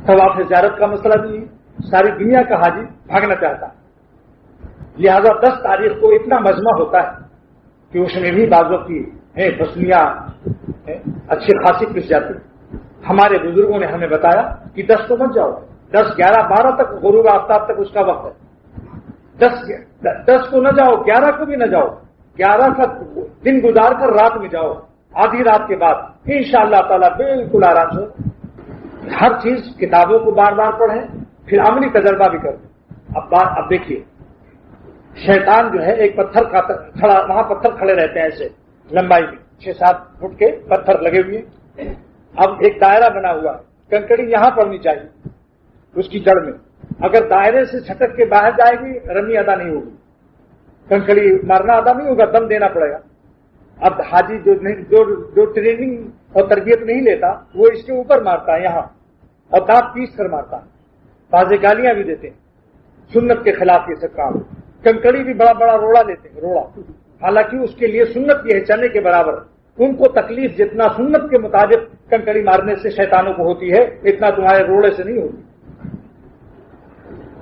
طواف زیارت کا مسئلہ بھی ہے، ساری دنیا کا حاجی بھاگنا چاہتا ہے، لہذا 10 تاریخ کو اتنا مجمع ہوتا ہے کہ اس میں بھی بعضوں کی بسنیاں اچھی خاصی پس جاتی۔ ہمارے بزرگوں نے ہمیں بتایا کہ 10 کو مت جاؤ، 10، 11، 12 تک غروب آفتاب تک اس کا وقت ہے۔ 10 کو نہ جاؤ، 11 کو بھی نہ جاؤ، 11 کا دن گزار کر رات میں جاؤ، آدھی رات کے بعد انشاءاللہ تعالیٰ بالکل آرام سے ہر چیز کتابوں کو بار بار پڑھیں، پھر عملی تجربہ بھی کریں۔ اب دیکھیے، شیطان جو ہے ایک پتھر کا کھڑا، وہاں پتھر کھڑے رہتے ہیں ایسے لمبائی میں 6-7 فٹ کے پتھر لگے ہوئے ہیں۔ اب ایک دائرہ بنا ہوا ہے، کنکڑی یہاں پڑنی چاہیے اس کی جڑ میں، اگر دائرے سے چھٹک کے باہر جائے گی رمی ادا نہیں ہوگی، کنکڑی مارنا ادا نہیں ہوگا، دم دینا پڑے گا۔ اب حاجی جو ٹریننگ اور تربیت نہیں لیتا وہ اس کے اوپر مارتا ہے یہاں، اور دانت پیس کر مارتا ہے، تازے گالیاں بھی دیتے ہیں، سنت کے خلاف یہ سب کام۔ کنکڑی بھی بڑا بڑا روڑا لیتے ہیں، روڑا، حالانکہ اس کے لیے سنت یہ ہے چنے کے برابر، ان کو تکلیف جتنا سنت کے مطابق کنکڑی مارنے سے شیطانوں کو ہوتی ہے اتنا تمہارے روڑے سے نہیں ہوتی۔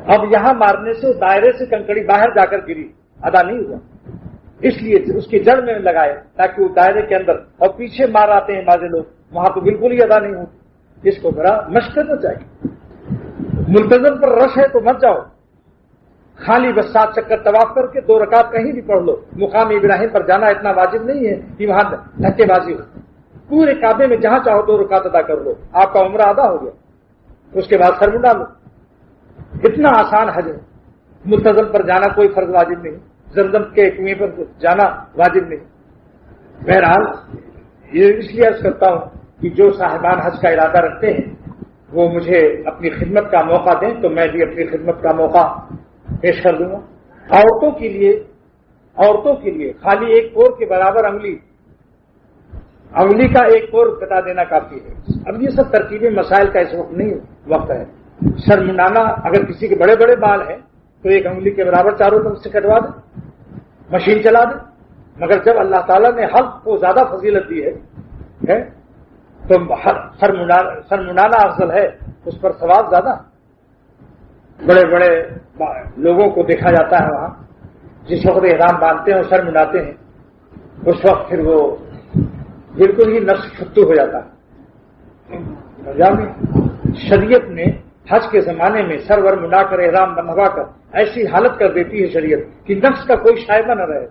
اب یہاں مارنے سے دائرے سے کنکڑی باہر جا کر گری، ادا نہیں ہوا، اس لیے اس کی جڑ میں لگائے تاکہ وہ دائرے کے اندر، اور پیچھے مار آتے ہیں بعض لوگ، وہاں تو بالکل ہی ادا نہیں ہوتی۔ اس کو ذرا مشق کرنا چاہیے۔ ملتزم پر رش ہے تو مت جاؤ، خالی بس 7 چکر طواف کر کے 2 رکعت کہیں بھی پڑھ لو۔ مقام ابراہیم پر جانا اتنا واجب نہیں ہے کہ وہاں دھکے بازی ہو، پورے کعبے میں جہاں چاہو 2 رکعت ادا کر لو، آپ کا عمرہ ادا ہو گیا، اس کے بعد سر منڈا لو۔ اتنا آسان حج ہے، ملتزم پر جانا کوئی فرض واجب نہیں، زمزم کے کنویں پر جانا واجب نہیں۔ بہرحال یہ اس لیے عرض کرتا ہوں کہ جو صاحبان حج کا ارادہ رکھتے ہیں وہ مجھے اپنی خدمت کا موقع دیں تو میں بھی اپنی خدمت کا موقع پیش کر دوں گا۔ عورتوں کے لیے خالی ایک پور کے برابر انگلی کا ایک پور بتا دینا کافی ہے۔ اب یہ سب ترکیبیں مسائل کا اس وقت نہیں وقت ہے۔ سر منڈانا، اگر کسی کے بڑے بڑے بال ہیں تو ایک انگلی کے برابر چاروں طرف سے کٹوا دیں، مشین چلا دیں، مگر جب اللہ تعالیٰ نے حلق کو زیادہ فضیلت دی ہے تو سر منڈانا افضل ہے، اس پر ثواب زیادہ۔ بڑے بڑے لوگوں کو دیکھا جاتا ہے وہاں جس وقت احرام باندھتے ہیں اور سر منڈاتے ہیں، اس وقت پھر وہ بالکل ہی نفس فتو ہو جاتا ہے۔ شریعت نے حج کے زمانے میں سر ور منڈا کر احرام بندھوا کر ایسی حالت کر دیتی ہے شریعت کہ نفس کا کوئی شائبہ نہ رہے۔